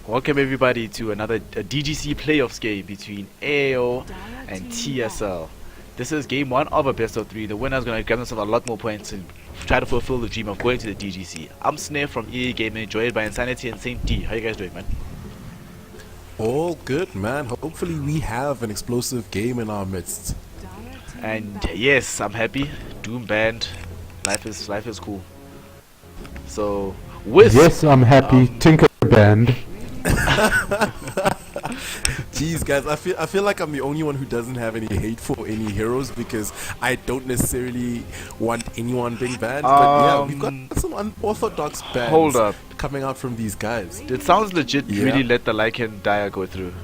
Welcome everybody to another DGC Playoffs game between AAO and TSL. This is game 1 of a best of 3. The winner is going to grab themselves a lot more points and try to fulfill the dream of going to the DGC. I'm Snare from EA Gaming, joined by Insanity and Saint D. How you guys doing, man? All good, man. Hopefully we have an explosive game in our midst. And yes, I'm happy. Doom banned. Life is cool. So with yes, I'm happy. Tinker banned. Jeez, guys, I feel like I'm the only one who doesn't have any hate for any heroes because I don't necessarily want anyone being banned. But yeah, we've got some unorthodox bans hold up. coming out from these guys. It sounds legit. Really let the Lycan Dire go through.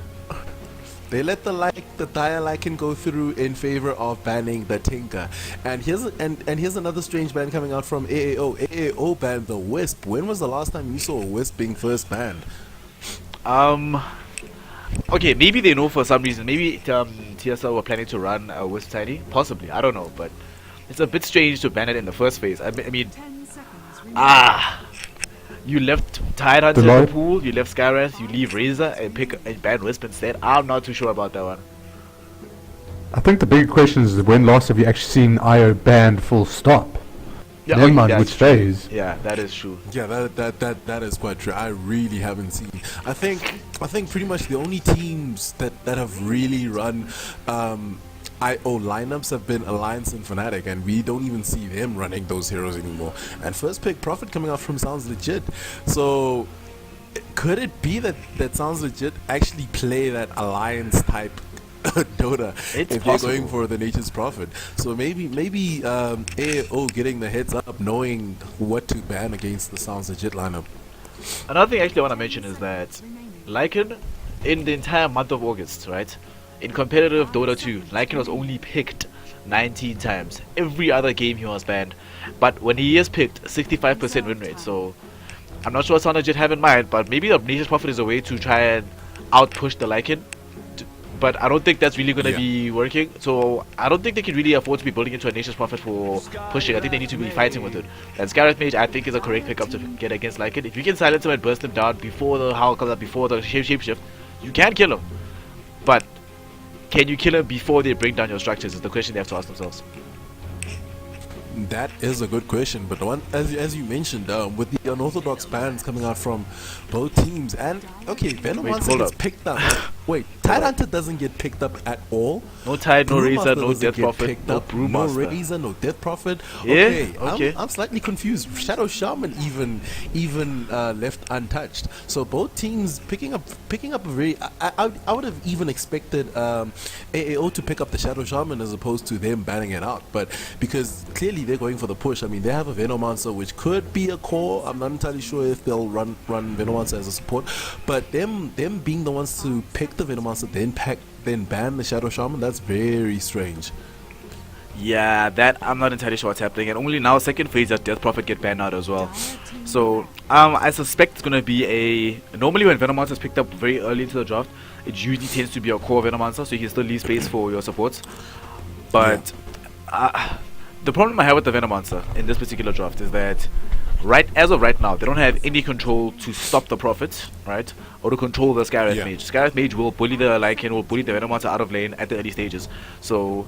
They let the Dire Lycan go through in favor of banning the Tinker. And here's another strange ban coming out from AAO. AAO banned the Wisp. When was the last time you saw a Wisp being first banned? Okay, maybe they know for some reason. Maybe TSL were planning to run a Wisp Tiny. Possibly, I don't know. But it's a bit strange to ban it in the first phase. I mean, you left Tide Hunter in the pool, you left Skywrath, you leave Razor and ban Wisp instead. I'm not too sure about that one. I think the big question is when last have you actually seen IO banned full stop? Yeah, never mind which phase. Yeah, that is true. Yeah, that is quite true. I really haven't seen. I think pretty much the only teams that have really run IO lineups have been Alliance and Fnatic, and we don't even see them running those heroes anymore. And first pick Prophet coming out from Sounds Legit. So could it be that Sounds Legit actually play that Alliance type Dota if they're going for the Nature's Prophet? So maybe AAO getting the heads up, knowing what to ban against the Sounds Legit lineup. Another thing actually I want to mention is that Lycan, in the entire month of August, right, in competitive Dota 2, Lycan was only picked 19 times. Every other game he was banned, but when he is picked, 65% win rate. So I'm not sure what Sound Legit have in mind, but maybe the Nature's Prophet is a way to try and outpush the Lycan. But I don't think that's really going to be working. So I don't think they can really afford to be building into a Nature's Prophet for pushing. I think they need to be fighting with it. And Skywrath Mage, I think, is a correct pickup to get against Lycan. If you can silence him and burst him down before the Howl comes up, before the shapeshift, you can kill him. But can you kill him before they bring down your structures is the question they have to ask themselves. That is a good question, but the one as you mentioned, with the unorthodox bans coming out from both teams, and okay, Venomancer gets picked up. Wait, Tide Hunter doesn't get picked up at all. No Tide, no Razor, no Death Prophet, no Brewmaster. No Razor, no Death Prophet. Okay, I'm slightly confused. Shadow Shaman even left untouched. So both teams picking up a very. I would have even expected AAO to pick up the Shadow Shaman as opposed to them banning it out, but because clearly they're going for the push. I mean, they have a Venomancer which could be a core. I'm not entirely sure if they'll run Venomancer as a support, but them being the ones to pick the Venomancer then ban the Shadow Shaman, that's very strange. Yeah, that I'm not entirely sure what's happening, and only now second phase does Death Prophet get banned out as well. So I suspect it's gonna be normally when Venomancer is picked up very early into the draft, it usually tends to be a core Venomancer, so you can still leave space for your supports. But the problem I have with the Venomancer in this particular draft is that as of right now, they don't have any control to stop the Prophet, right? Or to control the Skywrath Mage. Skywrath Mage will bully the Lycan, will bully the Venomancer out of lane at the early stages. So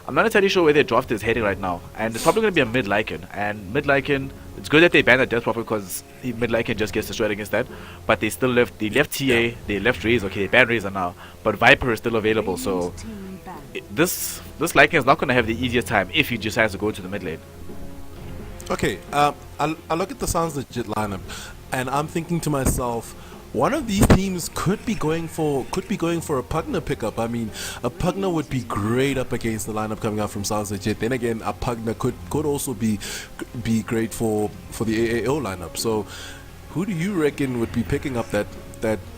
I'm not entirely sure where their draft is heading right now. And it's probably going to be a mid Lycan. And mid Lycan, it's good that they banned the Death Prophet because mid Lycan just gets destroyed against that. But they still left TA, they left Razor. Okay, they banned Razor now. But Viper is still available. So this Lycan is not going to have the easiest time if he just has to go to the mid lane. Okay, I look at the Sounds Legit lineup, and I'm thinking to myself, one of these teams could be going for a Pugna pickup. I mean, a Pugna would be great up against the lineup coming out from Sounds Legit. Then again, a Pugna could also be great for the AAO lineup. So, who do you reckon would be picking up that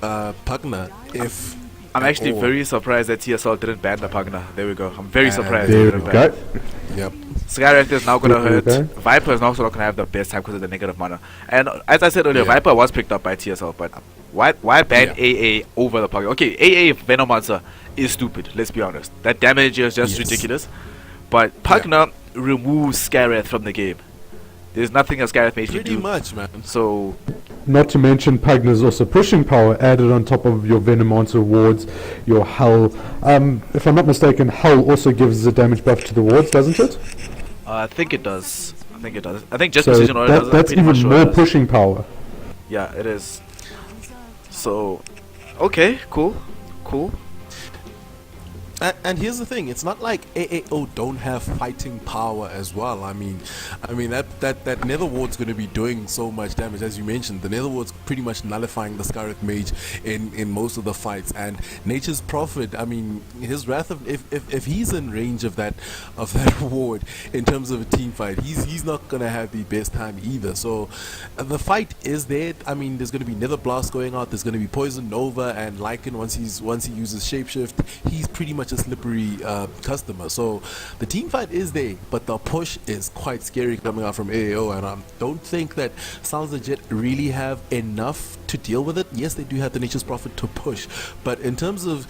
Pugna if? I'm actually very surprised that TSL didn't ban the Pugna. There we go. I'm very surprised. There we go. Yep. Skywrath is now going to hurt. Viper is also not going to have the best time because of the negative mana. And as I said earlier, Viper was picked up by TSL, but why ban AA over the Pugna? Okay, AA Venomancer is stupid, let's be honest. That damage is just ridiculous. But Pugna removes Skywrath from the game. There's nothing a Scarif Mage can Pretty do. much, man. So, Not to mention Pugna's also pushing power added on top of your Venomancer wards, your Hull. If I'm not mistaken, Hull also gives a damage buff to the wards, doesn't it? I think it does. I think just So Precision Order does. I'm that's pretty much even sure it more does. pushing power. Yeah, it is. So, okay, cool. And here's the thing: it's not like AAO don't have fighting power as well. I mean that Nether Ward's going to be doing so much damage, as you mentioned. The Nether Ward's pretty much nullifying the Scarlet Mage in most of the fights. And Nature's Prophet, I mean, his Wrath of if he's in range of that ward in terms of a team fight, he's not going to have the best time either. So the fight is there. I mean, there's going to be Nether Blast going out. There's going to be Poison Nova and Lycan once he uses Shapeshift. He's pretty much a slippery customer. So the team fight is there, but the push is quite scary coming out from AAO, and I don't think that Sounds Legit really have enough to deal with it. Yes, they do have the Nature's Prophet to push, but in terms of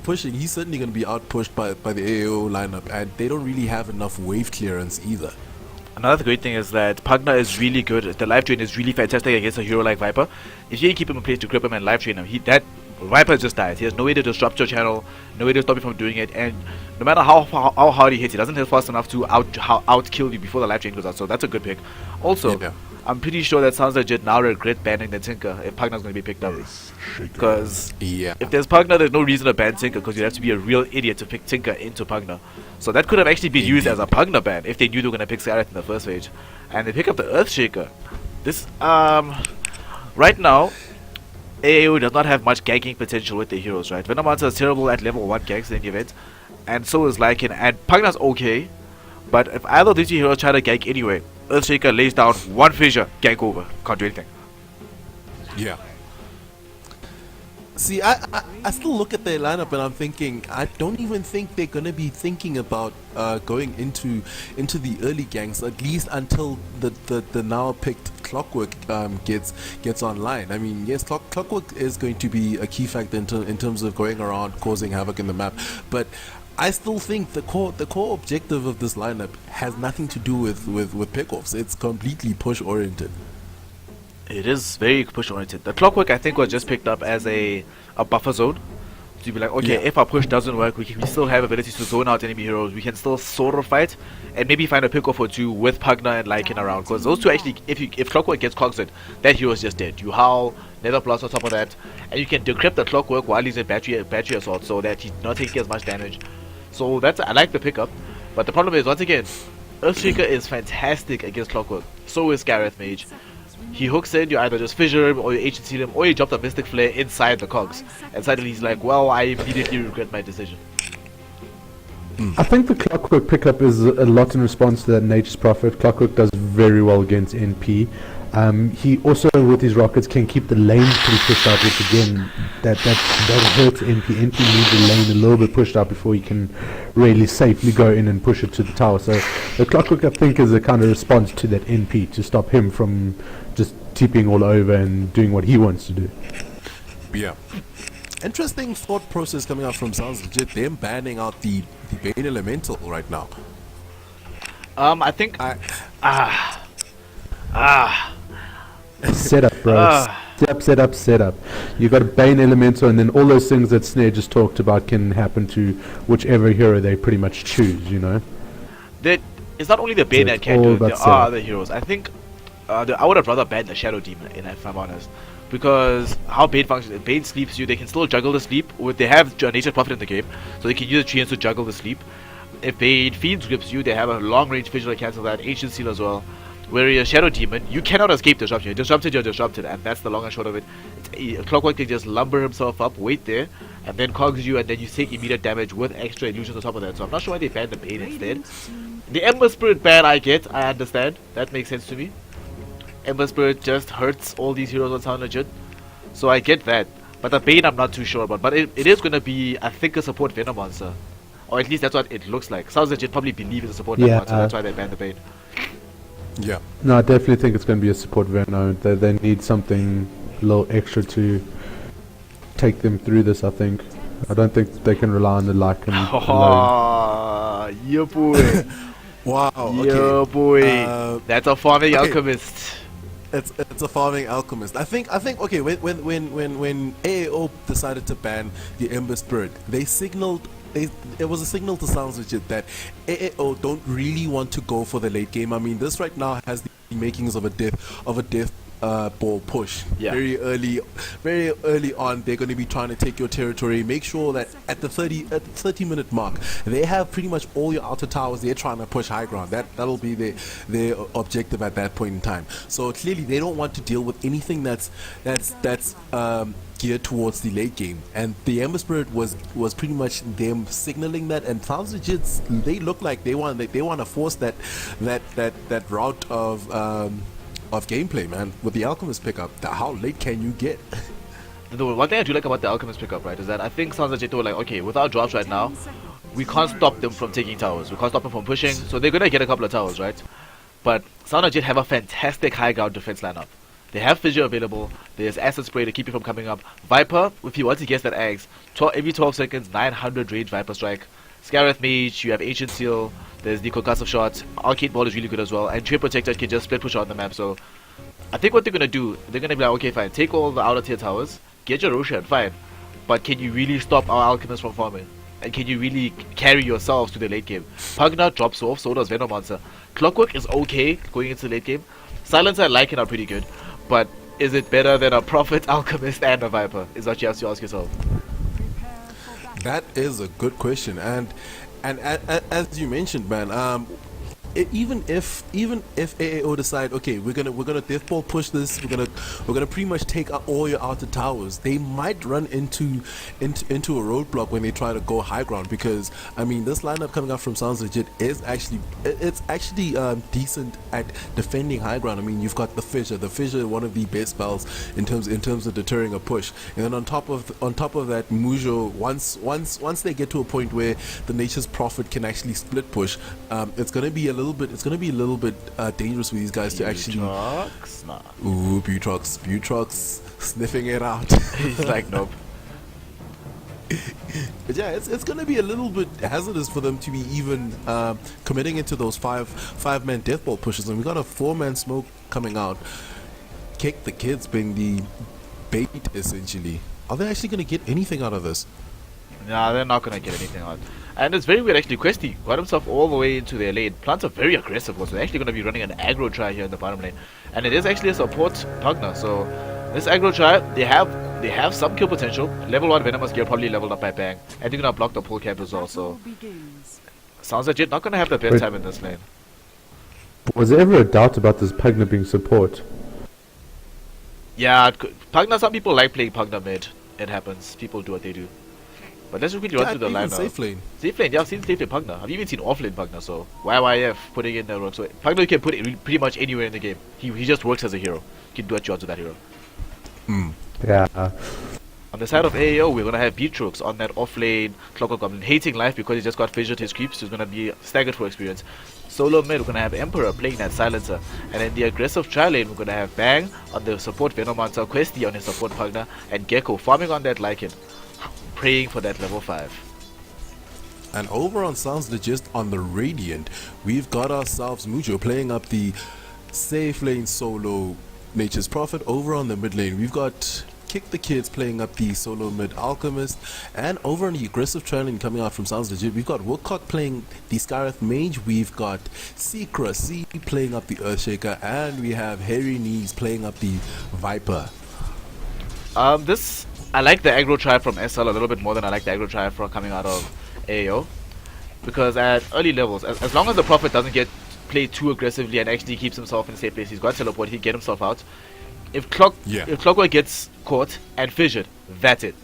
pushing, he's certainly going to be outpushed by the AAO lineup, and they don't really have enough wave clearance either. Another great thing is that Pugna is really good. The life drain is really fantastic against a hero like Viper. If you keep him in place to grip him and life drain him, that Viper just dies. He has no way to disrupt your channel, no way to stop you from doing it, and no matter how hard he hits, he doesn't hit fast enough to out kill you before the life chain goes out. So that's a good pick. Also, Yeah. I'm pretty sure that Sounds Legit now regret banning the Tinker if Pugna's going to be picked up. Because Yeah. if there's Pugna, there's no reason to ban Tinker, because you'd have to be a real idiot to pick Tinker into Pugna. So that could have actually been used as a Pugna ban if they knew they were going to pick Scarlet in the first stage. And they pick up the Earthshaker. This, right now, AAO does not have much ganking potential with their heroes, right? Venomancer is terrible at level 1 ganks in the event, and so is Lycan, and Pugna's okay, but if either of these two heroes try to gank anyway, Earthshaker lays down one fissure, gank over, can't do anything. Yeah. See, I still look at their lineup and I'm thinking, I don't even think they're gonna be thinking about going into the early ganks, at least until the now picked Clockwork gets online. I mean, yes, Clockwork is going to be a key factor in terms of going around causing havoc in the map, but I still think the core objective of this lineup has nothing to do with pickoffs. It's completely push oriented. It is very push oriented. The Clockwork, I think, was just picked up as a buffer zone. So you'd be like, okay, Yeah. if our push doesn't work, we still have abilities to zone out enemy heroes. We can still sort of fight, and maybe find a pickoff or two with Pugna and Lycan around. Because those two actually, if Clockwork gets cogsed, that hero is just dead. You howl, Nether Blast on top of that, and you can decrypt the Clockwork while he's in battery assault, so that he's not taking as much damage. So I like the pickup, but the problem is, once again, Earthshaker is fantastic against Clockwork. So is Gareth Mage. He hooks in, you either just fissure him, or you agency him, or you drop the Mystic Flare inside the cogs. And suddenly he's like, well, I immediately regret my decision. I think the Clockwork pickup is a lot in response to that Nature's Prophet. Clockwork does very well against NP. He also, with his rockets, can keep the lanes pretty pushed out, which again, that hurts NP. NP needs the lane a little bit pushed out before he can really safely go in and push it to the tower. So the Clockwork, I think, is a kind of response to that NP, to stop him from just TPing all over and doing what he wants to do. Yeah. Interesting thought process coming out from Sounds Legit. Them banning out the Bane Elemental right now. I think... Setup, bro. Setup. You got a Bane Elemental, and then all those things that Snare just talked about can happen to whichever hero they pretty much choose, you know? It's not only the Bane So that it's can all do it, about there setup. are other heroes. I think I would have rather banned the Shadow Demon, if I'm honest. Because how Bane functions, if Bane sleeps you, they can still juggle the sleep. They have Nature's Prophet in the game, so they can use the treants to juggle the sleep. If Bane Fiends grips you, they have a long range visual to cancel that, Ancient Seal as well. Where you're a Shadow Demon, you cannot escape disruption. You're disrupted, and that's the long and short of it. Clockwork can just lumber himself up, wait there, and then cogs you, and then you take immediate damage with extra illusions on top of that. So I'm not sure why they banned the Bane instead. The Ember Spirit ban I understand. That makes sense to me. Ember Spirit just hurts all these heroes on Sound Legit. So I get that. But the Bane I'm not too sure about. But it is going to be, I think, a support Venomancer. Or at least that's what it looks like. Sound Legit probably believe it's a support Venomancer, so that's why they banned the Bane. Yeah. No, I definitely think it's going to be a support Veno. They need something a little extra to take them through this, I think. I don't think they can rely on the Lycan alone. Yeah, boy. Wow. Yo, Okay. boy. That's a farming okay. alchemist. It's a farming alchemist. I think okay, when AAO decided to ban the Ember Spirit, they signaled it was a signal to Sounds Legit that AAO don't really want to go for the late game. I mean, this right now has the makings of a death ball push. Yeah. Very early on, they're going to be trying to take your territory. Make sure that at the 30-minute mark, they have pretty much all your outer towers. They're trying to push high ground. That'll be their objective at that point in time. So clearly, they don't want to deal with anything that's geared towards the late game, and the Ember Spirit was pretty much them signaling that. And Sounds Legit, they look like they want to force that route of gameplay, man, with the Alchemist pickup. How late can you get? The one thing I do like about the Alchemist pickup, right, is that I think Sounds Legit were like, okay, with our drops right now, we can't stop them from taking towers. We can't stop them from pushing, so they're gonna get a couple of towers, right? But Sounds Legit have a fantastic high ground defense lineup. They have Fissure available, there's Acid Spray to keep you from coming up. Viper, if you want to guess that Ags, every 12 seconds, 900 range Viper Strike. Scareth Mage, you have Ancient Seal, there's the Concussive Shot, Arcade Ball is really good as well, and Tree Protector can just split push on the map. So I think what they're gonna do, they're gonna be like, okay fine, take all the outer tier towers, get your Roshan, fine, but can you really stop our Alchemist from farming? And can you really carry yourselves to the late game? Pugna drops off, so does Venomancer. Clockwork is okay going into the late game. Silencer and Lycan are pretty good, but is it better than a Prophet, Alchemist, and a Viper? Is what you have to ask yourself. That is a good question, and as you mentioned, man, even if AAO decide, okay, we're gonna death ball push this, we're gonna pretty much take out all your outer towers, they might run into a roadblock when they try to go high ground, because I mean, this lineup coming out from Sounds Legit is actually decent at defending high ground. I mean, you've got the Fissure, one of the best spells in terms of deterring a push, and then on top of that, Mujo, once they get to a point where the Nature's Prophet can actually split push, it's gonna be a little bit dangerous for these guys to actually. Nah. Ooh, Butrox sniffing it out. He's like, nope. But yeah, it's gonna be a little bit hazardous for them to be even committing into those five-man death ball pushes, and we got a 4-man smoke coming out. Kick the Kids being the bait essentially. Are they actually gonna get anything out of this? Nah, they're not gonna get anything out. And it's very weird actually. Questy got himself all the way into their lane. Plants are very aggressive, so they're actually gonna be running an aggro try here in the bottom lane. And it is actually a support Pugna, so this aggro try, they have some kill potential. Level 1 Venomous gear probably leveled up by Bang. And they're gonna block the pull cap as well, so Sounds Legit not gonna have the best time in this lane. Was there ever a doubt about this Pugna being support? Yeah, Pugna, some people like playing Pugna mid. It happens. People do what they do. But let's quickly run through the lineup. Safe lane. Safe lane, yeah, I've seen safe lane Pugna. I've even seen off lane Pugna, so YYF putting in the rook. So Pugna you can put it pretty much anywhere in the game. He just works as a hero. You can do what you want with that hero. Yeah. On the side of AAO, we're gonna have Beatrix on that off lane Clockwork Goblin, hating life because he just got fissured his creeps, so he's gonna be staggered for experience. Solo mid, we're gonna have Emperor playing that Silencer, and in the aggressive tri lane, we're gonna have Bang on the support Venomancer, Questy on his support Pugna, and Gecko farming on that Lycan, praying for that level 5. And over on Sounds Legit on the Radiant, we've got ourselves Mujo playing up the safe lane solo Nature's Prophet. Over on the mid lane, we've got Kick the Kids playing up the solo mid Alchemist. And over on the aggressive trailing coming out from Sounds Legit, we've got Woodcock playing the Scareth Mage, we've got Secra C playing up the Earthshaker, and we have Hairy Knees playing up the Viper. I like the aggro try from SL a little bit more than I like the aggro try from coming out of AAO, because at early levels, as long as the Prophet doesn't get played too aggressively and actually keeps himself in a safe place, he's got teleport, he can get himself out. If Clockwork gets caught and fissured, that's it.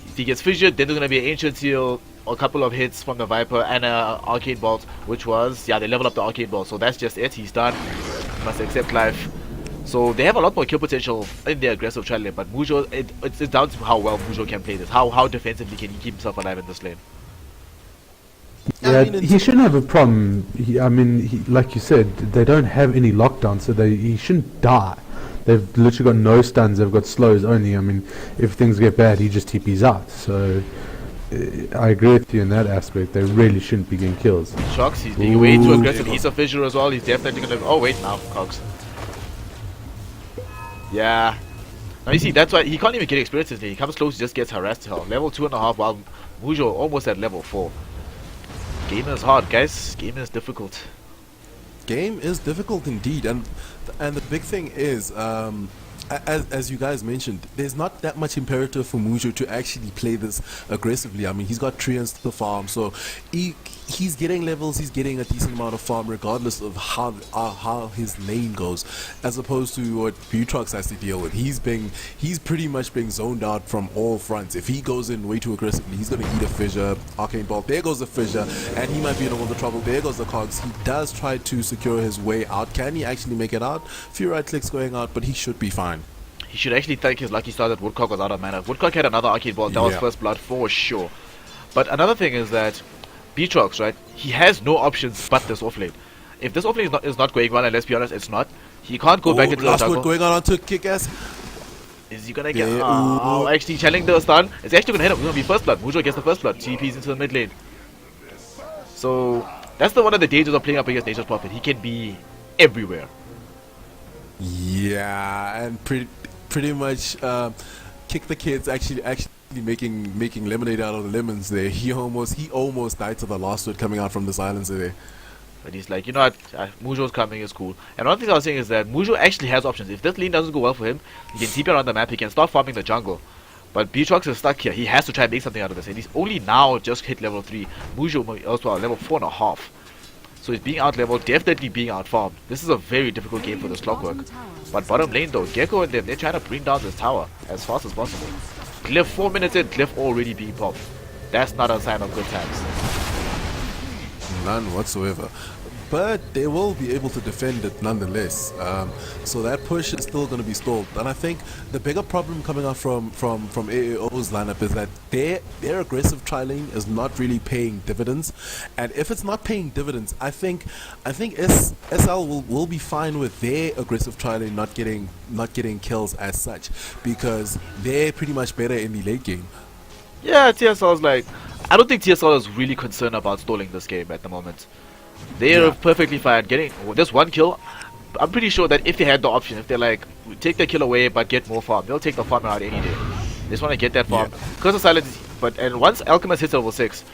If he gets fissured, then there's gonna be an Ancient Seal, a couple of hits from the Viper, and a Arcade Bolt, which was, yeah, they level up the Arcade Bolt, so that's just it, he's done. He must accept life. So they have a lot more kill potential in their aggressive tri lane, but Mujo, it's down to how well Mujo can play this. How defensively can he keep himself alive in this lane? Yeah, he shouldn't have a problem. Like you said, they don't have any lockdown, so he shouldn't die. They've literally got no stuns, they've got slows only. I mean, if things get bad, he just TPs out. So I agree with you in that aspect. They really shouldn't be getting kills. Shocks, he's being way too Ooh. aggressive. He's a fissure as well. He's definitely gonna. Oh wait, now Cogs. Yeah. Now you see, that's why he can't even get experiences. He comes close, he just gets harassed. Hell, level 2.5, while Mujo almost at level 4. Game is hard, guys. Game is difficult. Game is difficult indeed, and the big thing is, as you guys mentioned, there's not that much imperative for Mujo to actually play this aggressively. I mean, he's got treants to farm, so he's getting levels, he's getting a decent amount of farm regardless of how his lane goes, as opposed to what Butrox has to deal with. He's pretty much being zoned out from all fronts. If he goes in way too aggressively, he's going to eat a fissure, arcane bolt, there goes the fissure, and he might be in all the trouble. There goes the cogs. He does try to secure his way out. Can he actually make it out? Few right clicks going out, but he should be fine. He should actually thank his lucky star that Woodcock was out of mana. Woodcock had another arcade ball. That was Yeah. first blood for sure. But another thing is that Beatrox, right? He has no options but this offlane. If this offlane is not going well, and let's be honest, it's not. He can't go back into the last jungle. word going on onto kick-ass. Is he gonna get? Yeah, Oh, ooh. actually channeling the stun. It's actually gonna hit him. It's gonna be first blood. Mujo gets the first blood. TP's into the mid lane. So that's one of the dangers of playing up against Nature's Prophet. He can be everywhere. Yeah, and pretty much kick the kids actually making lemonade out of the lemons there. He almost died to the last word coming out from the silencer there. But he's like, you know what, Mujo's coming is cool. And one thing I was saying is that Mujo actually has options. If this lane doesn't go well for him, he can TP around the map, he can start farming the jungle. But Beatrox is stuck here. He has to try and make something out of this. And he's only now just hit level 3. Mujo also at level 4.5. So he's being out leveled, definitely being out farmed. This is a very difficult game for this Clockwork. But bottom lane though, Gecko and them, they're trying to bring down this tower as fast as possible. Cliff 4 minutes in, Cliff already being popped. That's not a sign of good times. None whatsoever. But they will be able to defend it nonetheless. So that push is still going to be stalled. And I think the bigger problem coming out from AAO's lineup is that their aggressive trialing is not really paying dividends. And if it's not paying dividends, I think SL will be fine with their aggressive trialing not getting kills as such, because they're pretty much better in the late game. Yeah, TSL's like, I don't think TSL is really concerned about stalling this game at the moment. They're Yeah. perfectly fine getting this one kill. I'm pretty sure that if they had the option, if they're like, take the kill away but get more farm, they'll take the farm out any day. They just want to get that farm. Because of silence, and once Alchemist hits level 6,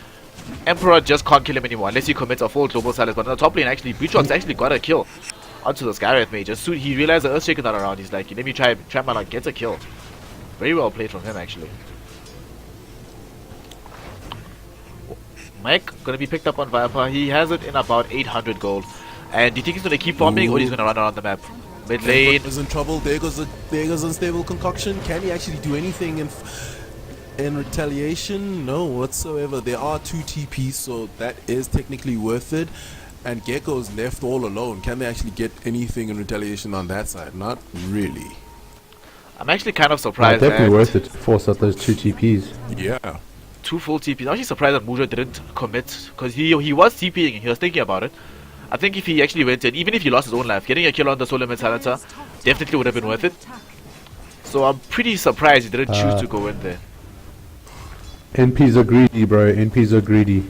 Emperor just can't kill him anymore unless he commits a full global silence. But on the top lane, actually, Beatrox actually got a kill onto the Skywrath mage. As soon he realized the Earthshaker not around, he's like, let me try my luck, gets a kill. Very well played from him, actually. Mike gonna be picked up on Viper. He has it in about 800 gold. And do you think he's gonna keep farming or he's gonna run around the map? Mid lane. Is in trouble. There goes unstable concoction. Can he actually do anything in retaliation? No whatsoever. There are 2 TPs, so that is technically worth it. And Gecko's left all alone. Can they actually get anything in retaliation on that side? Not really. I'm actually kind of Yeah, surprised definitely that worth it to force out those 2 TPs. Yeah. 2 full TPs. I'm actually surprised that Mujo didn't commit, because he was TPing and he was thinking about it. I think if he actually went in, even if he lost his own life, getting a kill on the Solar Mid Silencer definitely would have been worth it. So I'm pretty surprised he didn't choose to go in there. NPs are greedy, bro. NPs are greedy.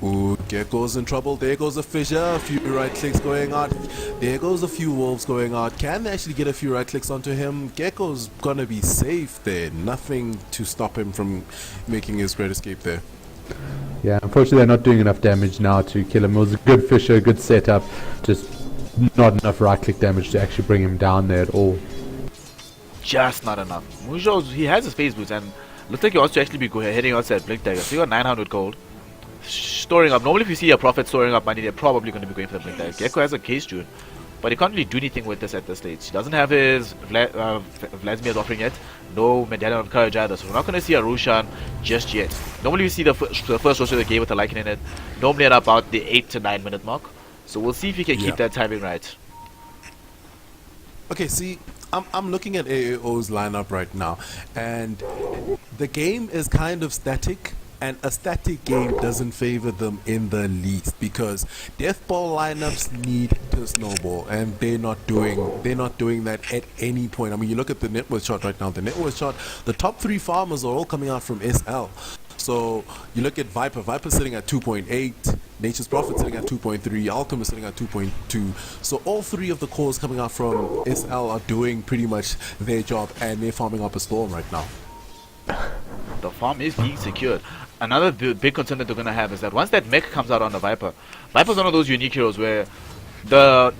Ooh, Gecko's in trouble. There goes a fissure. A few right clicks going out. There goes a few wolves going out. Can they actually get a few right clicks onto him? Gecko's gonna be safe there. Nothing to stop him from making his great escape there. Yeah, unfortunately they're not doing enough damage now to kill him. It was a good Fisher, good setup, just not enough right click damage to actually bring him down there at all. Just not enough. Mujo, he has his phase boots and looks like he wants to actually be heading outside Blink Dagger. So he got 900 gold. Storing up. Normally if you see a Prophet storing up money, they're probably going to be going for the Blink Dagger. Gecko has a case June, but he can't really do anything with this at this stage. He doesn't have his Vladimir's offering yet. No Medallion of Courage either, so we're not going to see a Roshan just yet. Normally we see the first Roshan of the game with the Lycan in it, normally at about the 8 to 9 minute mark. So we'll see if he can keep that timing right. Okay, see, I'm looking at AAO's lineup right now, and the game is kind of static, and a static game doesn't favor them in the least, because death ball lineups need to snowball, and they're not doing that at any point. I mean, you look at the net worth chart right now. The net worth chart, the top 3 farmers are all coming out from SL. So you look at Viper sitting at 2.8, Nature's Prophet sitting at 2.3, Alchemist sitting at 2.2. So all three of the cores coming out from SL are doing pretty much their job, and they're farming up a storm right now. The farm is being secured. Another big concern that they're going to have is that once that mech comes out on the Viper's one of those unique heroes where the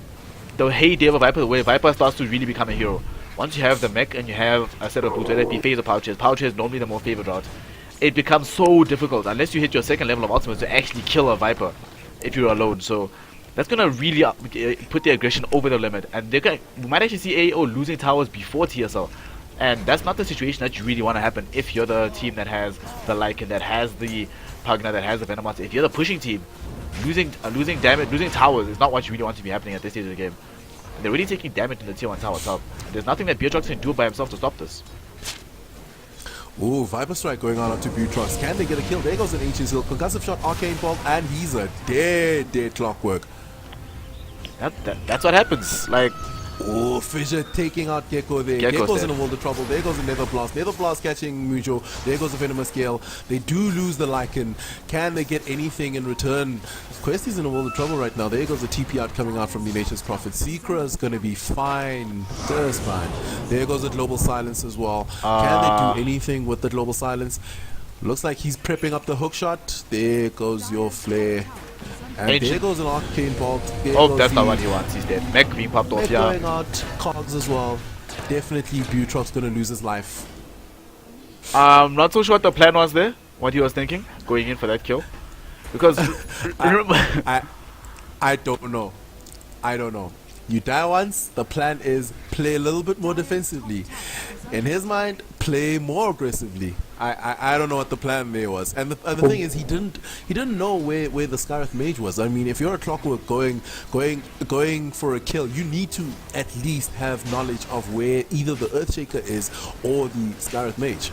heyday of a Viper, where Viper starts to really become a hero. Once you have the mech and you have a set of boots, whether it be phase or pouches is normally the more favored route. It becomes so difficult unless you hit your second level of ultimate to actually kill a Viper if you're alone. So that's going to really put the aggression over the limit, and we might actually see AAO losing towers before TSL. And that's not the situation that you really want to happen if you're the team that has the Lycan, that has the Pugna, that has the Venomoth. If you're the pushing team, losing damage, losing towers is not what you really want to be happening at this stage of the game. And they're really taking damage in the tier 1 tower top. There's nothing that Beatrox can do by himself to stop this. Ooh, Viper Strike going on up to Beatrox. Can they get a kill? There goes an Ancient Seal. Concussive shot, Arcane Bolt, and he's a dead Clockwork. That's what happens. Like, oh, Fissure taking out Gecko there. Gecko's in a world of trouble. There goes the Nether Blast. Nether Blast catching Mujo. There goes the Venomous Gale. They do lose the Lycan. Can they get anything in return? Questy's in a world of trouble right now. There goes the TP out coming out from the Nature's Prophet. Seekra's gonna be fine. Just fine. There goes the Global Silence as well. Can they do anything with the Global Silence? Looks like he's prepping up the hook shot. There goes your flare. And there goes an Arcane Bolt. Oh, that's not what he wants. He's dead. Mech being popped off, yeah. Going out, Cogs as well. Definitely Butrox gonna lose his life. Not so sure what the plan was there. What he was thinking, going in for that kill. Because, I don't know. I don't know. You die once, the plan is play a little bit more defensively. In his mind, play more aggressively. I don't know what the plan there was. And the thing is, he didn't know where the Scarith Mage was. I mean, if you're a Clockwork going for a kill, you need to at least have knowledge of where either the Earthshaker is or the Scarith Mage.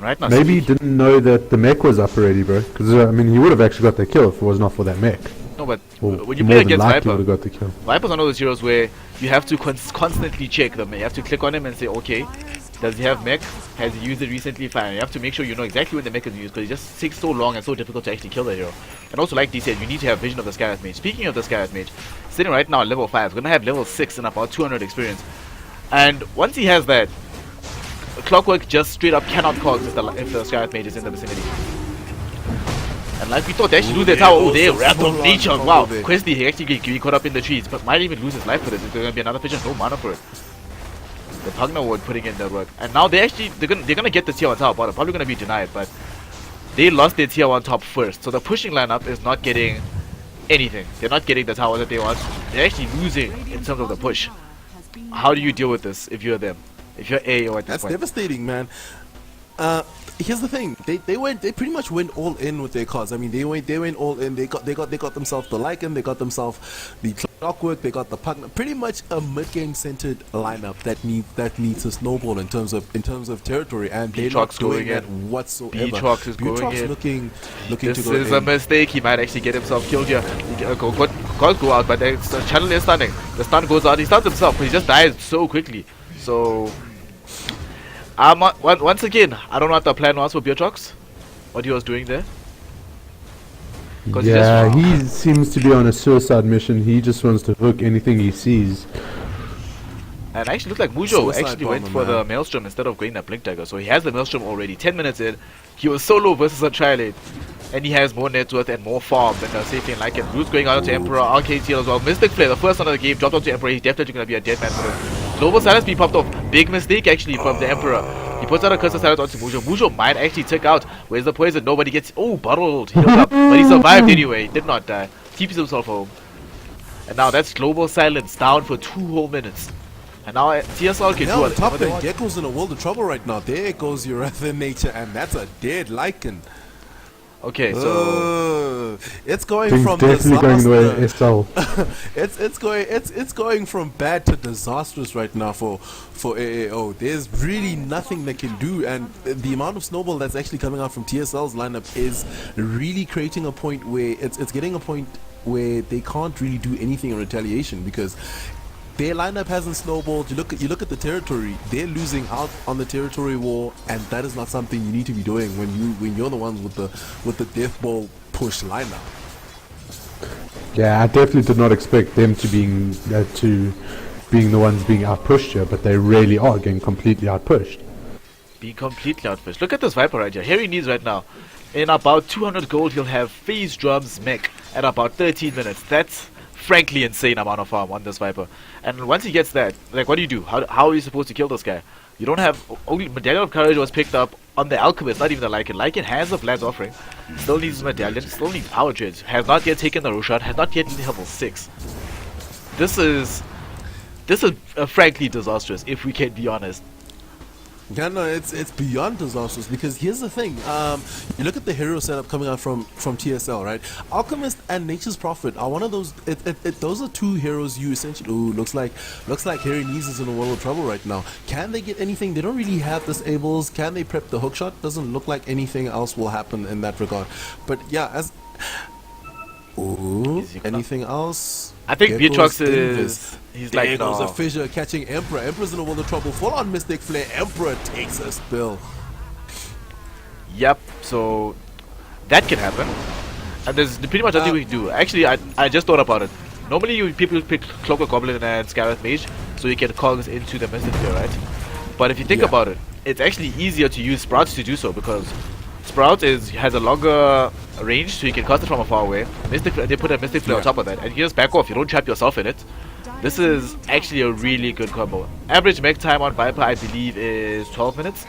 Right now, maybe he didn't know that the mech was up already, bro. Because I mean, he would have actually got the kill if it was not for that mech. No, but Or when you play against Viper, got the kill. Viper's one of those heroes where you have to constantly check them. You have to click on him and say, okay, does he have mech? Has he used it recently? Fine. You have to make sure you know exactly when the mech is used, because it just takes so long and so difficult to actually kill the hero. And also, like D said, you need to have vision of the Scarith Mage. Speaking of the Scarith Mage, sitting right now at level 5, going to have level 6 and about 200 experience. And once he has that, Clockwork just straight up cannot cogs if the Scarith Mage is in the vicinity. And like we thought, they actually lose their tower. Oh, they Wrath of Nature. Wow. Questy, he actually get caught up in the trees, but might even lose his life for this. There's going to be another Fissure, no mana for it. The Pugna Ward putting in their work. And now they're gonna get the tier 1 tower bottom. Probably gonna be denied, but they lost their tier 1 top first. So the pushing lineup is not getting anything. They're not getting the tower that they want. They're actually losing in terms of the push. How do you deal with this if you're them? If you're AAO at this point? That's devastating, man. Here's the thing. They pretty much went all in with their cause. I mean, they went all in. They got themselves the Lycan, they got themselves the Clockwork, they got the Pugna. Pretty much a mid-game centered lineup that needs a snowball in terms of territory, and they're not doing it whatsoever. Beatrox is going in. looking This to go is a mistake. He might actually get himself killed here. Calls go out, but the channel is stunning. The stun goes out. He stuns himself, but he just dies so quickly. So once again, I don't know what the plan was for Beatrox, what he was doing there. Yeah, he seems to be on a suicide mission. He just wants to hook anything he sees. And actually looked like Mujo actually went for the Maelstrom instead of going that Blink Dagger. So he has the Maelstrom already. 10 minutes in, he was solo versus a Trilate. And he has more net worth and more farm than the Sapien like it. Blue's going out to Emperor, Arcade Seal as well. Mystic Flare, the first one of the game, dropped onto Emperor. He's definitely going to be a dead man for this. Global Silence being popped off. Big mistake actually from the Emperor. He puts out a Curse of Silence onto Mujo. Mujo might actually tick out. Where's the poison? Nobody gets... Oh, bottled. Healed up. But he survived anyway. He did not die. TPs himself home. And now that's Global Silence down for 2 whole minutes. And now TSL can do it. Top lane, Gecko's in a world of trouble right now. There goes your Wrath of Nature, and that's a dead Lycan. Okay, so it's going Things from definitely going the way of SL. it's going from bad to disastrous right now for AAO. There's really nothing they can do, and the amount of snowball that's actually coming out from TSL's lineup is really creating a point where it's getting a point where they can't really do anything in retaliation, because their lineup hasn't snowballed. You look at the territory. They're losing out on the territory war, and that is not something you need to be doing when you're the ones with the death ball push lineup. Yeah, I definitely did not expect them to being the ones being outpushed here, but they really are getting completely outpushed. Being completely outpushed. Look at this Viper right here. Here he needs right now. In about 200 gold, he'll have phase drums mech at about 13 minutes. That's frankly insane amount of farm on this Viper. And once he gets that, like, what do? How are you supposed to kill this guy? You don't have... Only Medallion of Courage was picked up on the Alchemist, not even the Lycan. Lycan has a Vlad's Offering. Still needs his Medallion, still needs Power Treads. Has not yet taken the Roshan, has not yet level 6. This is frankly disastrous, if we can be honest. Yeah, no, it's beyond disastrous, because here's the thing. You look at the hero setup coming out from TSL, right? Alchemist and Nature's Prophet are one of those. Those are two heroes you essentially. Ooh, looks like Harry Nees is in a world of trouble right now. Can they get anything? They don't really have disables. Can they prep the hookshot? Doesn't look like anything else will happen in that regard. But yeah, anything else? I think Beatrox is... He's like, there goes no. a fissure catching Emperor. Emperor's in a world of trouble. Full on Mystic Flare. Emperor takes a spill. Yep, so that can happen. And there's pretty much nothing we can do. Actually, I just thought about it. Normally people pick Clockwork Goblin and Scarlet Mage so you can cogs into the Mystic Flare, right? But if you think about it, it's actually easier to use Sprouts to do so, because Sprout has a longer range, so you can cast it from far away. They put a Mystic Flare on top of that, and you just back off. You don't trap yourself in it. This is actually a really good combo. Average mech time on Viper, I believe, is 12 minutes.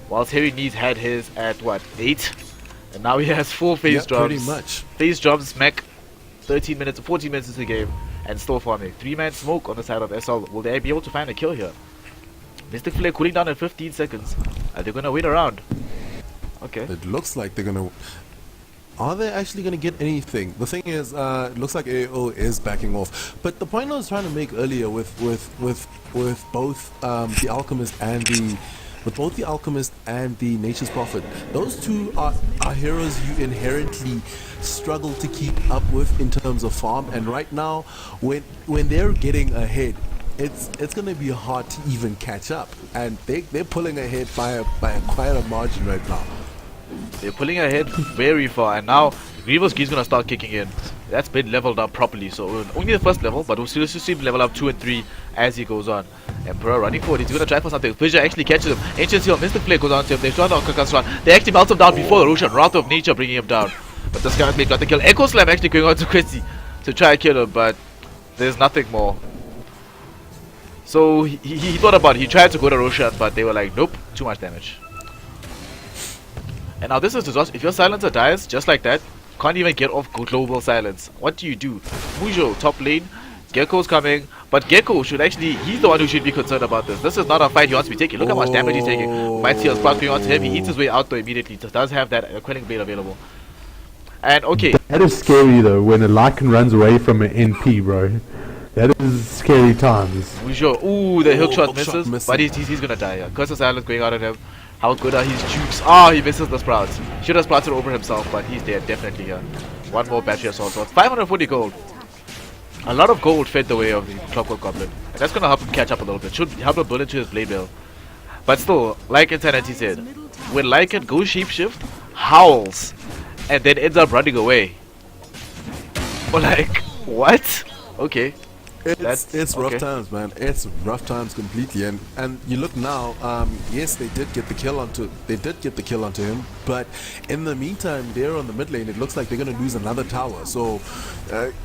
Whilst Harry Needs had his at, what, 8? And now he has 4 phase drums. Pretty much. Phase drums, mech, 13 minutes, 14 minutes into the game, and still farming. 3-man smoke on the side of SL. Will they be able to find a kill here? Mystic Flare cooling down in 15 seconds. Are they gonna wait around? Okay. It looks like they're gonna... Are they actually going to get anything? The thing is, it looks like AAO is backing off. But the point I was trying to make earlier with both the Alchemist and the Nature's Prophet, those two are heroes you inherently struggle to keep up with in terms of farm. And right now, when they're getting ahead, it's going to be hard to even catch up. And they're pulling ahead by quite a margin right now. They're pulling ahead very far, and now Grievous Gee's gonna start kicking in. That's been leveled up properly, so only the first level, but we'll still see him level up 2 and 3 as he goes on. Emperor running forward, he's gonna try for something. Fissure actually catches him. Ancient Seal, Mystic Flare goes on to him. They try to Kakas run. They actually melt him down before the Roshan. Wrath of Nature bringing him down. But the Scarlet Mage got the kill. Echo Slam actually going on to Chrissy to try and kill him, but there's nothing more. So he thought about it. He tried to go to Roshan, but they were like, nope, too much damage. And now this is disaster. If your silencer dies just like that, can't even get off global silence. What do you do? Mujo, top lane. Gecko's coming. But Gecko should actually... He's the one who should be concerned about this. This is not a fight he wants to be taking. Look how much damage he's taking. Might see a spark going on to him. He eats his way out though immediately. He does have that Quelling Blade available. And okay. That is scary though, when a Lycan runs away from an NP, bro. That is scary times. Mujo. Ooh, the hookshot hookshot misses. But he's gonna die. Yeah. Curse of Silence going out on him. How good are his jukes? Ah, he misses the sprouts. Should have sprouted over himself, but he's dead, definitely here. One more battery assault sword. 540 gold. A lot of gold fed the way of the Clockwork Goblin. And that's gonna help him catch up a little bit. Should help him build into his blade bill. But still, like Insanity said, when Lycan goes shapeshift, howls, and then ends up running away. Or like, what? Okay. It's rough okay. times, man. It's rough times completely. And you look now. Yes, they did get the kill onto him. But in the meantime, they're on the mid lane. It looks like they're gonna lose another tower. So,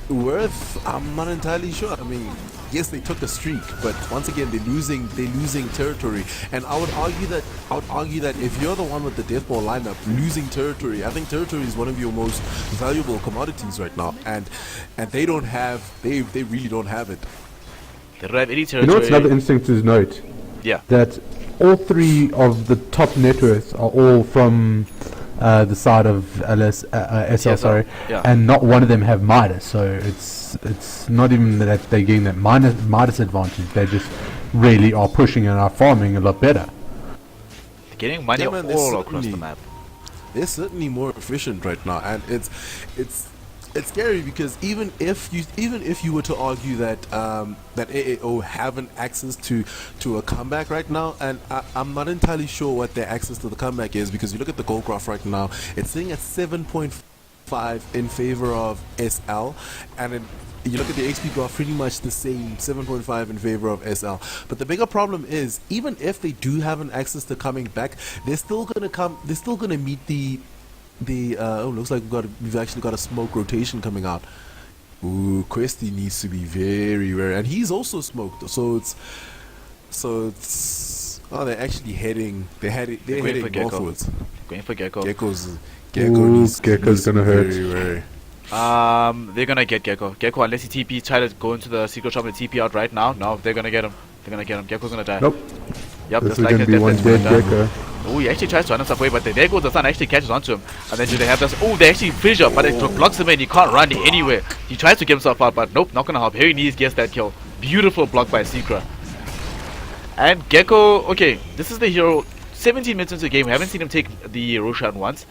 worth. I'm not entirely sure. I mean, yes, they took a streak, but once again, they're losing territory. And I would argue that if you're the one with the Deathball lineup losing territory, I think territory is one of your most valuable commodities right now. And they don't have. They really don't have it. They don't have any You territory. know what's another interesting to note? Yeah. That all 3 of the top net worths are all from the side of SL, sorry, yeah. and not one of them have Midas, so it's not even that they're getting that Midas advantage. They just really are pushing and are farming a lot better. They're getting money all across the map. They're certainly more efficient right now, and it's it's scary because even if you were to argue that that AAO haven't access to a comeback right now, and I'm not entirely sure what their access to the comeback is, because you look at the goal graph right now, it's sitting at 7.5 in favor of SL, and you look at the XP graph, pretty much the same, 7.5 in favor of SL. But the bigger problem is, even if they do have an access to coming back, they're still gonna meet the looks like we've actually got a smoke rotation coming out. Ooh, Questy needs to be very, very, and he's also smoked. So it's oh, they're actually heading northwards. Going for Gecko. Gecko's gonna hurt. Very. They're gonna get Gecko. Gecko, unless he TP, try to go into the secret shop and TP out right now. No, they're gonna get him. Gecko's gonna die. Nope. Yep, This just is like gonna that. be one dead Gecko. Oh, he actually tries to run himself away, but there goes the sun, actually catches onto him. And then do they have this? Oh, they actually fissure, but it blocks him and he can't run anywhere. He tries to get himself out, but nope, not gonna help. Harry Knees gets that kill. Beautiful block by Secret. And Gecko, okay, this is the hero. 17 minutes into the game, we haven't seen him take the Roshan once.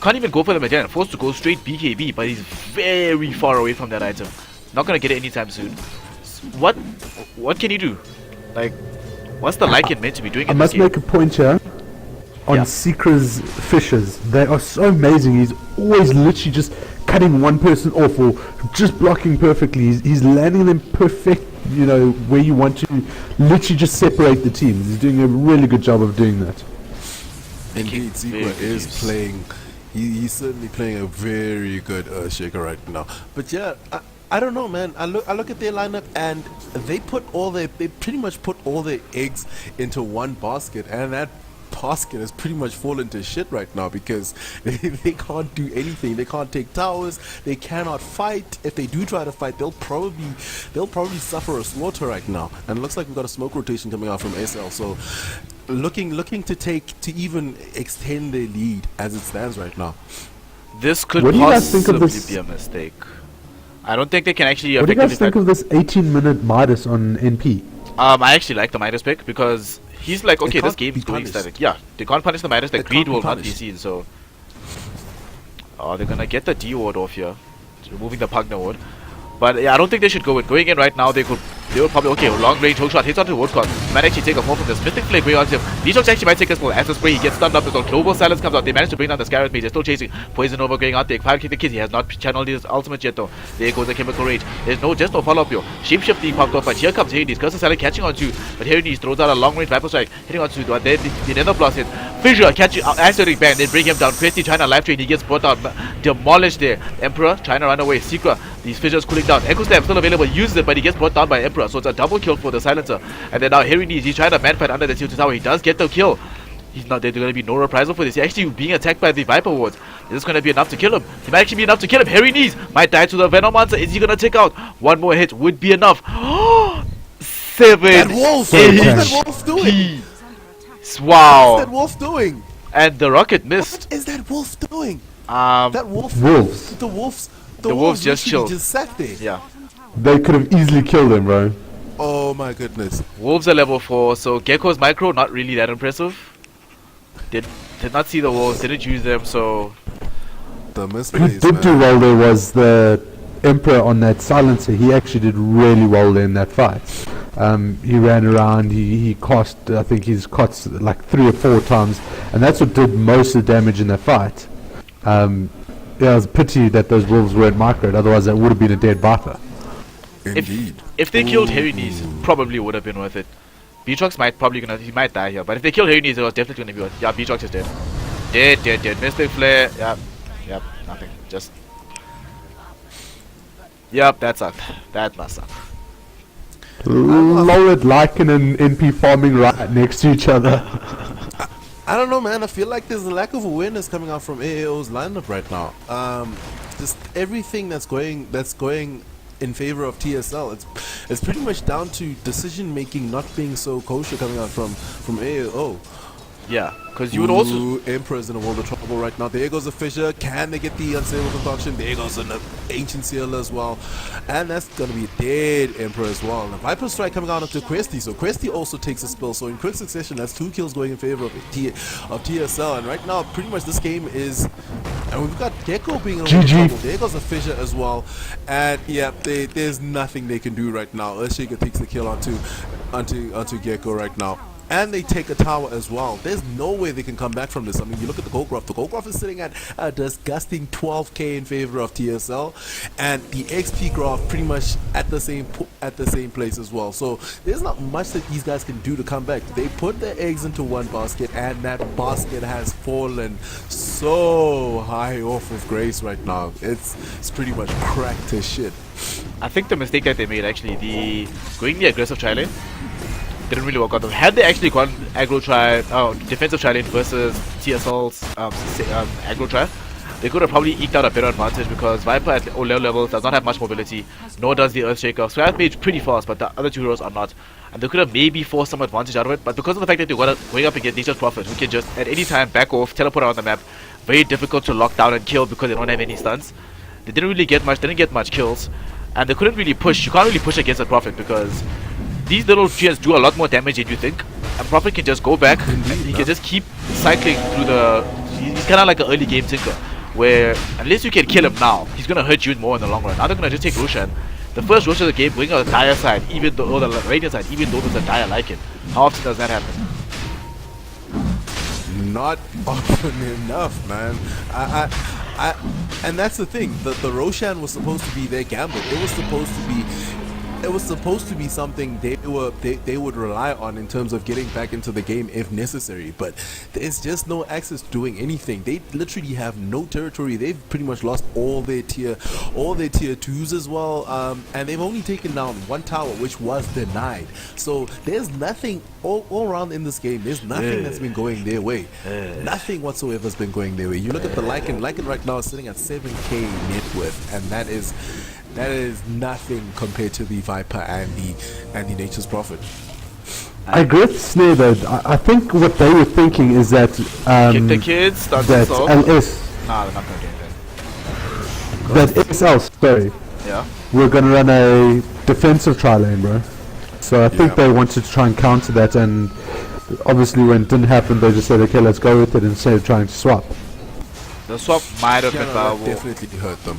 Can't even go for them again. Forced to go straight BKB, but he's very far away from that item. Not gonna get it anytime soon. What can he do? Like, what's the Lycan meant to be doing I in must this game? make a point here on Secret's fishes. They are so amazing. He's always literally just cutting one person off or just blocking perfectly. He's landing them perfect, you know, where you want to literally just separate the teams. He's doing a really good job of doing that. Indeed, Secret is playing. He's certainly playing a very good shaker right now. But yeah, I don't know, man. I look at their lineup, and they pretty much put all their eggs into one basket, and that basket has pretty much fallen to shit right now because they can't do anything. They can't take towers. They cannot fight. If they do try to fight, they'll probably suffer a slaughter right now. And it looks like we've got a smoke rotation coming out from SL. So looking to even extend their lead as it stands right now. This could What do you guys think of possibly this? be a mistake. I don't think they can actually What do you guys effectively think of this 18-minute Midas on NP? I actually like the Midas pick because he's like, okay, this can't game's be going punished. static. Yeah, they can't punish the Midas. The It greed can't be will not be punished. seen. So, they're gonna get the D ward off here, removing the Pugna ward. But yeah, I don't think they should go in. Going in right now, they would probably, okay, long range hook shot hits onto ward con. Might actually take a fall from this Mythic Flame going on to him. Vitox actually might take a small acid spray. He gets stunned up as well. Global Silence comes out. They manage to bring down the Scarlet Mage. They're still chasing. Poison over going out. They fire kick the kid. He has not channeled his ultimate yet though. There goes the Chemical Rage. There's just no follow up here. Shapeshift being popped off, but here comes Hades. Curse of Silence catching on to, but Hades throws out a long range Viper Strike, hitting on to, but then the Nether Blast hit. Fissure catching accelerating bang, then bring him down. Questy trying to life train. He gets brought down, demolished there. Emperor trying to run away. Secret. These fissures cooling down. Echo Stab still available. Uses it, but he gets brought down by Emperor. So it's a double kill for the Silencer. And then now Harry Knees, he's trying to man fight under the Tilted Tower. He does get the kill. He's not. There's going to be no reprisal for this. He's actually being attacked by the Viper wards. This is going to be enough to kill him. He might actually be enough to kill him. Harry Knees might die to the Venom Monster. Is he going to take out? One more hit would be enough. 7 That wolf! What's that wolf doing? Wow. What's that wolf doing? And the rocket missed. What is that wolf doing? That wolf. Wolves. The wolves. The wolves just literally chilled. Just sat there. Yeah. They could have easily killed him, bro. Oh my goodness. Wolves are level 4, so Gecko's micro not really that impressive. Did not see the wolves, didn't use them, so The Who misplays, did do man. well there was the Emperor on that Silencer. He actually did really well there in that fight. He ran around, he cost, I think he's cost like 3 or 4 times, and that's what did most of the damage in that fight. Yeah, it was a pity that those wolves weren't microed, otherwise that would have been a dead Viper. Indeed. if they killed Harry Knees, probably would have been worth it. Beatrox he might die here, but if they kill Harry Knees, it was definitely gonna be worth it. Yeah, Beatrox is dead. Dead. Mystic Flare, yep, nothing. Just yep, that sucked. That must suck. Lowered Lycan and NP farming right next to each other. I don't know, man. I feel like there's a lack of awareness coming out from AAO's lineup right now. Just everything that's going in favor of TSL. It's pretty much down to decision making not being so kosher coming out from AAO. Yeah, because you would also Ooh, Emperor's in a world of trouble right now. There goes a Fissure. Can they get the Unstable Concoction? There goes an Ancient Seal as well. And that's going to be a dead Emperor as well. And a Viper Strike coming out onto Questy. So Questy also takes a spill. So in quick succession, that's 2 kills going in favor of TSL. And right now, pretty much this game is And we've got Gecko being in GG. trouble. There goes a fissure as well. And yeah, there's nothing they can do right now. Earthshaker takes the kill onto Gecko right now. And they take a tower as well. There's no way they can come back from this. I mean, you look at the gold graph. The gold graph is sitting at a disgusting 12k in favor of TSL, and the XP graph pretty much at the same place as well. So there's not much that these guys can do to come back. They put their eggs into one basket, and that basket has fallen so high off of grace right now. It's pretty much cracked to shit. I think the mistake that they made actually, going the aggressive tri lane didn't really work out. Had they actually gone defensive tri lane versus TSL's aggro tri, they could have probably eked out a better advantage, because Viper at low levels does not have much mobility, nor does the Earthshaker. So that made pretty fast, but the other two heroes are not. And they could have maybe forced some advantage out of it, but because of the fact that they're going up against Nature's Prophet, who can just at any time back off, teleport around the map, very difficult to lock down and kill because they don't have any stuns. They didn't get much kills, and they couldn't really push. You can't really push against a Prophet because these little trees do a lot more damage than you think, and Prophet can just go back and he can just keep cycling through he's kind of like an early game tinker, where unless you can kill him now, he's going to hurt you more in the long run. Now they're going to just take Roshan. The first Roshan of the game going on the dire side, even though, or the radiant side, even though there's a dire like it. How often does that happen? Not often enough, man. And that's the thing. The Roshan was supposed to be their gambit. It was supposed to be something they would rely on in terms of getting back into the game if necessary, but there's just no access to doing anything. They literally have no territory. They've pretty much lost all their tier 2s as well, and they've only taken down one tower, which was denied. So there's nothing all around in this game. There's nothing that's been going their way. Nothing whatsoever has been going their way. You look at the Lycan right now is sitting at 7k net worth, and that is nothing compared to the Viper and the Nature's Prophet. I agree with Snare though. I think what they were thinking is that kick the kids, start that the LS, Nah, they're not gonna do anything. that SL, sorry, Yeah. we're gonna run a defensive tri lane, bro. So I think they wanted to try and counter that, and obviously when it didn't happen, they just said, okay, let's go with it instead of trying to swap. The swap might have been That valuable. definitely hurt them.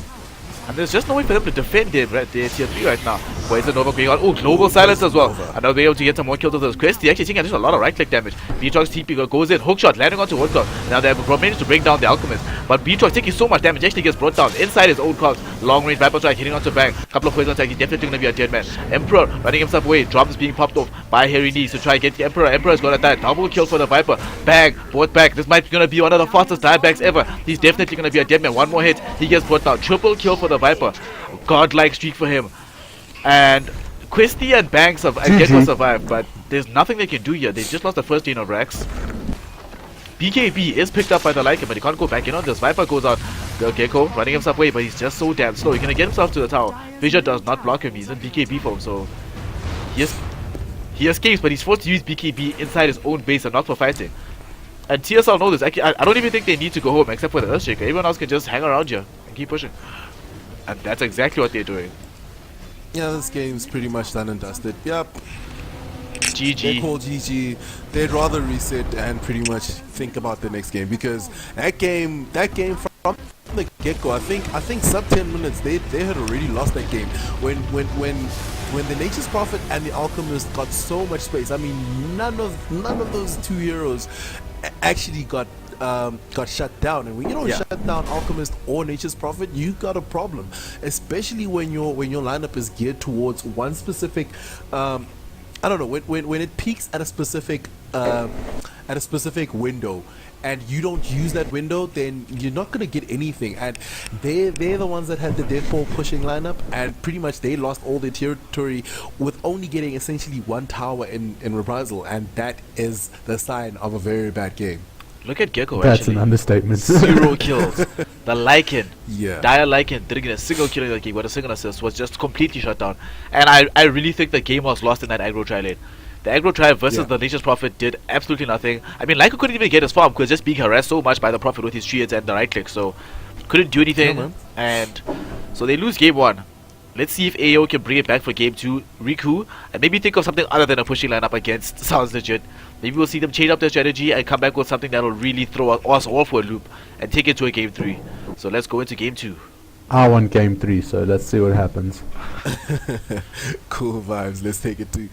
And there's just no way for them to defend their tier 3 right now. Where is the Nova going on? Oh, global silence as well. And they'll be able to get some more kills with those quests. He actually taking a lot of right click damage. Beatrox TP goes in, hookshot, landing onto Woodcock. Now they have managed to bring down the Alchemist. But Beatrox taking so much damage, actually gets brought down inside his own cogs. Long range Viper strike hitting onto Bang. Couple of poison attacks, he's definitely going to be a dead man. Emperor running himself away. Drums being popped off by Harry Knees to try and get the Emperor. Emperor's going to die. Double kill for the Viper. Bang, brought back. This might be going to be one of the fastest diebacks ever. He's definitely going to be a dead man. One more hit, he gets brought down. Triple kill for the Viper. Godlike streak for him. And Questy and Banks and Gecko survived, but there's nothing they can do here. They just lost the first lane of Rex. BKB is picked up by the Lycan, but he can't go back in on this. Viper goes out. The Gecko running himself away, but he's just so damn slow. He's gonna get himself to the tower. Fissure does not block him. He's in BKB form, so he escapes, but he's forced to use BKB inside his own base and not for fighting. And TSL know this. I don't even think they need to go home except for the Earthshaker. Everyone else can just hang around here and keep pushing. And that's exactly what they're doing. Yeah, this game's pretty much done and dusted. Yep. GG. They call GG. They'd rather reset and pretty much think about the next game, because that game from the get-go, I think sub 10 minutes they had already lost that game when the Nature's Prophet and the Alchemist got so much space. I mean, none of those two heroes actually got shut down, and when you don't shut down Alchemist or Nature's Prophet, you got a problem, especially when your lineup is geared towards one specific I don't know, when it peaks at a specific window and you don't use that window, then you're not going to get anything. And they're the ones that had the deadfall pushing lineup, and pretty much they lost all their territory with only getting essentially one tower in reprisal, and that is the sign of a very bad game. Look at Gecko. That's actually. an understatement. 0 kills. The Lycan, Yeah. dire Lycan didn't get a single kill in the game, but a single assist, was just completely shut down. And I really think the game was lost in that aggro tri lane. The aggro tri versus the Nature's Prophet did absolutely nothing. I mean, Lycan couldn't even get his farm because just being harassed so much by the Prophet with his shields and the right click, so couldn't do anything. Yeah, man. And so they lose game 1. Let's see if AAO can bring it back for game 2. Riku, and maybe think of something other than a pushing lineup against Sounds Legit. Maybe we'll see them change up their strategy and come back with something that'll really throw us all for a loop and take it to a game 3. So let's go into game 2. I want game 3, so let's see what happens. Cool vibes. Let's take it to